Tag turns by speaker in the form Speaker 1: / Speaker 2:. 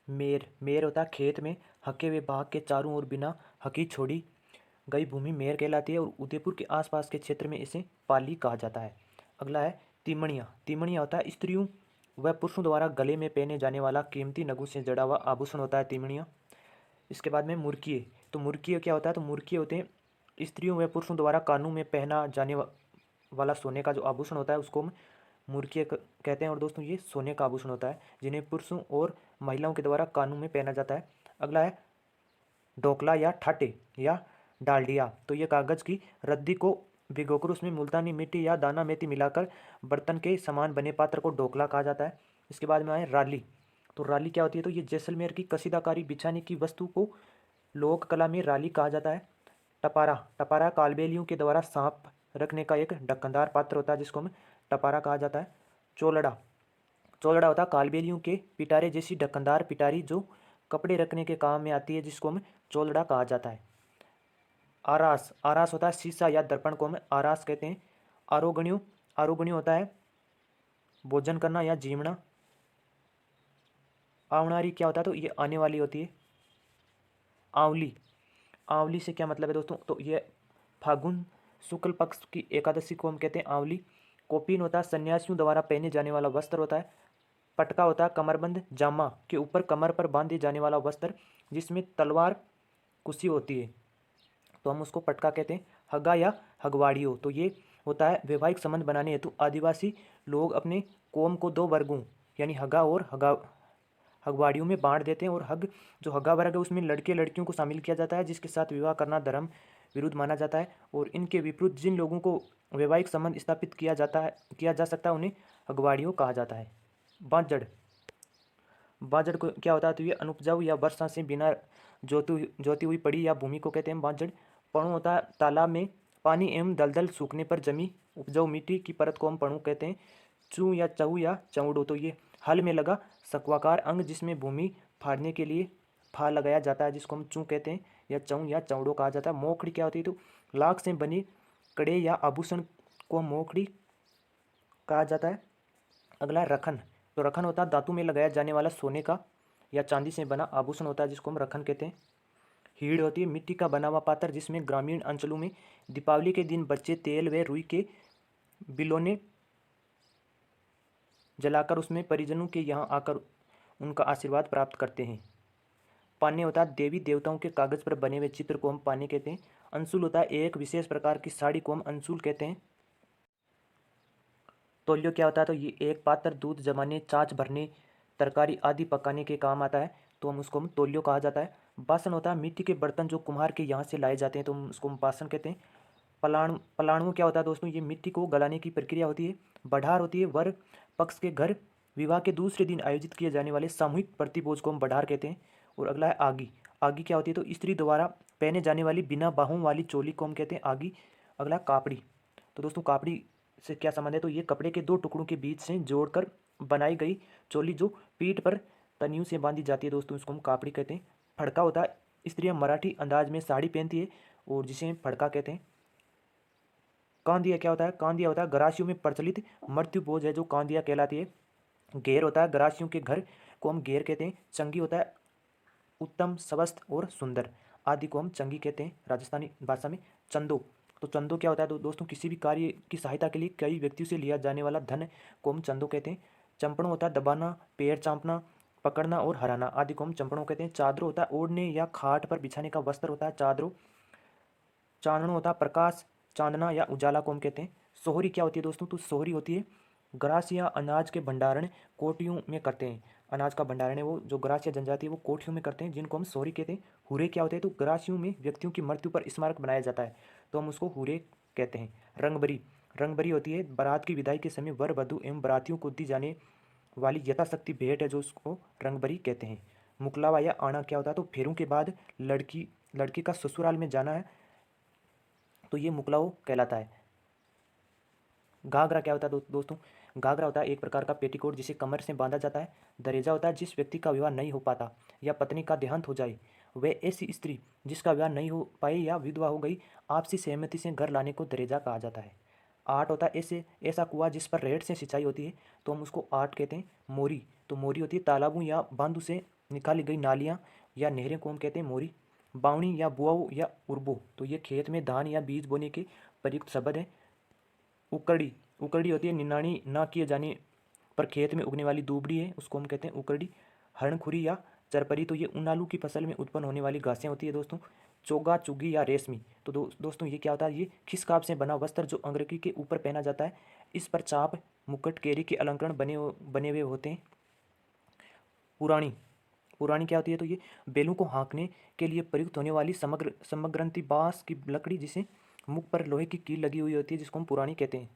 Speaker 1: मेर मेर होता है खेत में हके हुए बाग के चारों ओर बिना हकी छोड़ी गई भूमि मेर कहलाती है और उदयपुर के आसपास के क्षेत्र में इसे पाली कहा जाता है। अगला है तिमणिया। तिमणिया होता है स्त्रियों व पुरुषों द्वारा गले में पहने जाने वाला कीमती नगों से जड़ा हुआ आभूषण होता है तिमणिया। इसके बाद में मुर्किए। तो मुर्किए क्या होता है? तो मुर्किए होते हैं स्त्रियों व पुरुषों द्वारा कानों में पहना जाने वाला सोने का जो आभूषण होता है उसको हम मुर्किए कहते हैं। और दोस्तों ये सोने का आभूषण होता है जिन्हें पुरुषों और महिलाओं के द्वारा कानों में पहना जाता है। अगला है ढोकला या ठाटे या डालडिया। तो ये कागज की रद्दी को भिगोकर उसमें मुल्तानी मिट्टी या दाना मेथी मिलाकर बर्तन के समान बने पात्र को ढोकला कहा जाता है। इसके बाद में आए राली। तो राली क्या होती है? तो ये जैसलमेर की कसीदाकारी बिछाने की वस्तु को लोक कला में राली कहा जाता है। टपारा। टपारा कालबेलियों के द्वारा सांप रखने का एक ढक्कनदार पात्र होता है जिसको हम टपारा कहा जाता है। चोलड़ा। चोलड़ा होता है कालबेलियों के पिटारे जैसी ढक्कनदार पिटारी जो कपड़े रखने के काम में आती है जिसको हम चोलड़ा कहा जाता है। आरास। आरास होता है शीशा या दर्पण को हम आरास कहते हैं। आरोगण्यो। आरोगण्यो होता है भोजन करना या जीवना। आवनारी क्या होता है? तो ये आने वाली होती है। आंवली। आंवली से क्या मतलब है दोस्तों? तो ये फागुन शुक्ल पक्ष की एकादशी को हम कहते हैं आंवली। कोपीन होता है सन्यासियों द्वारा पहने जाने वाला वस्त्र होता है। पटका होता है कमरबंद जामा के ऊपर कमर पर बांधे जाने वाला वस्त्र जिसमें तलवार कुशी होती है तो हम उसको पटका कहते हैं। हगा या हगवाड़ियों। तो ये होता है वैवाहिक संबंध बनाने हेतु आदिवासी लोग अपने कौम को दो वर्गों यानी हगा और हगवाड़ियों में बांट देते हैं। और जो हगा वर्ग है उसमें लड़के लड़कियों को शामिल किया जाता है जिसके साथ विवाह करना धर्म विरुद्ध माना जाता है। और इनके विपरीत जिन लोगों को वैवाहिक संबंध स्थापित किया जा सकता है उन्हें हगवाड़ियों कहा जाता है। बांजड़। बांजड़ को क्या होता है? तो ये अनुपजाऊ या वर्षा से बिना जोती हुई पड़ी या भूमि को कहते हैं बांजड़। पणु होता है तालाब में पानी एवं दलदल सूखने पर जमी उपजाऊ मिट्टी की परत को हम पणु कहते हैं। चू या चऊ या चौड़ो। तो ये हल में लगा सक्वाकार अंग जिसमें भूमि फाड़ने के लिए फा लगाया जाता है जिसको हम चू कहते हैं या चऊ या चौड़ो कहा जाता है। मोखड़ी क्या होती है? तो लाख से बनी कड़े या आभूषण को मोखड़ी कहा जाता है। अगला है रखन। तो रखन होता है धातु में लगाया जाने वाला सोने का या चांदी से बना आभूषण होता है जिसको हम रखन कहते हैं। हीड़ होती है मिट्टी का बना हुआ पात्र जिसमें ग्रामीण अंचलों में दीपावली के दिन बच्चे तेल व रुई के बिलोने जलाकर उसमें परिजनों के यहाँ आकर उनका आशीर्वाद प्राप्त करते हैं। पान्ने होता है देवी देवताओं के कागज पर बने हुए चित्र को हम पान्ने कहते हैं। अंशुल होता है एक विशेष प्रकार की साड़ी को हम अंशुल कहते हैं। तौलियो क्या होता है? तो ये एक पात्र दूध जमाने छाछ भरने तरकारी आदि पकाने के काम आता है तो हम उसको हम तौलियो कहा जाता है। बासन होता है मिट्टी के बर्तन जो कुम्हार के यहाँ से लाए जाते हैं तो हम उसको हम बासन कहते हैं। पलाणु क्या होता है दोस्तों? ये मिट्टी को गलाने की प्रक्रिया होती है। बढ़ार होती है वर पक्ष के घर विवाह के दूसरे दिन आयोजित किए जाने वाले सामूहिक प्रतिभोज को हम बढ़ार कहते हैं। और अगला है आगी। आगी क्या होती है? तो स्त्री द्वारा पहने जाने वाली बिना बाहों वाली चोली को हम कहते हैं आगी। अगला कापड़ी। तो दोस्तों कापड़ी से क्या संबंध है? तो ये कपड़े के दो टुकड़ों के बीच से जोड़कर बनाई गई चोली जो पीठ पर तनियों से बांधी जाती है दोस्तों उसको हम कापड़ी कहते हैं। फड़का होता है स्त्रियां मराठी अंदाज में साड़ी पहनती है और जिसे हम फड़का कहते हैं। कांदिया क्या होता है? कांदिया होता है गरासियों में प्रचलित मृत्यु भोज है जो कांदिया कहलाती है। घेर होता है गरासियों के घर को हम घेर कहते हैं। चंगी होता है उत्तम स्वस्थ और सुंदर आदि को हम चंगी कहते हैं राजस्थानी भाषा में। चंदो। तो चंदो क्या होता है? तो दोस्तों किसी भी कार्य की सहायता के लिए कई व्यक्तियों से लिया जाने वाला धन को हम चंदो कहते हैं। चंपणों होता है दबाना पैर चांपना पकड़ना और हराना आदि को हम चंपणों कहते हैं। चादरों होता है ओढ़ने या खाट पर बिछाने का वस्त्र होता है चादरों। चांदनो होता है प्रकाश चांदना या उजाला को हम कहते हैं। सोहरी क्या होती है दोस्तों? तो सोहरी होती है ग्रास या अनाज के भंडारण कोटियों में करते हैं। अनाज का भंडारण है वो जो ग्रास या जनजाति है वो कोठियों में करते हैं जिनको हम सोहरी कहते हैं। हुरे क्या होते हैं? तो ग्रासियों में व्यक्तियों की मृत्यु पर स्मारक बनाया जाता है तो हम उसको हुरे कहते हैं। रंगबरी। रंगबरी होती है बारात की विदाई के समय वर वधु एवं बारातियों को दी जाने वाली यथाशक्ति भेंट है जो उसको रंगबरी कहते हैं। मुकलावा या आना क्या होता है? तो फेरों के बाद लड़की का ससुराल में जाना है तो ये मुकलाओ कहलाता है। घाघरा क्या होता है दोस्तों? घाघरा होता है एक प्रकार का पेटीकोट जिसे कमर से बांधा जाता है। दरेजा होता है जिस व्यक्ति का विवाह नहीं हो पाता या पत्नी का देहांत हो जाए वह ऐसी स्त्री जिसका विवाह नहीं हो पाए या विधवा हो गई आपसी सहमति से घर लाने को दरेजा कहा जाता है। आट होता है ऐसा कुआं जिस पर रेत से सिंचाई होती है तो हम उसको आट कहते हैं। मोरी। तो मोरी होती है तालाबों या बांधों से निकाली गई नालियाँ या नहरें को हम कहते हैं मोरी। बावणी या बुआऊ या उर्बो, तो ये खेत में धान या बीज बोने के प्रयुक्त शब्द है। उकरड़ी, उकरड़ी होती है निनाणी ना किए जाने पर खेत में उगने वाली दूबड़ी है, उसको हम कहते हैं उकरड़ी। हरणखुरी या चरपरी, तो ये उन आलू की फसल में उत्पन्न होने वाली घासें होती है दोस्तों। चोगा चुगी या रेशमी, तो दोस्तों ये क्या होता है, ये खिसकाब से बना वस्त्र जो अंगरखी के ऊपर पहना जाता है। इस पर चाप मुकुट केरी के अलंकरण बने हुए होते हैं। पुराणी, पुरानी क्या होती है, तो ये बैलों को हाँकने के लिए प्रयुक्त होने वाली समग्रंथी बांस की लकड़ी जिसे मुख पर लोहे की कील लगी हुई होती है, जिसको हम पुरानी कहते हैं।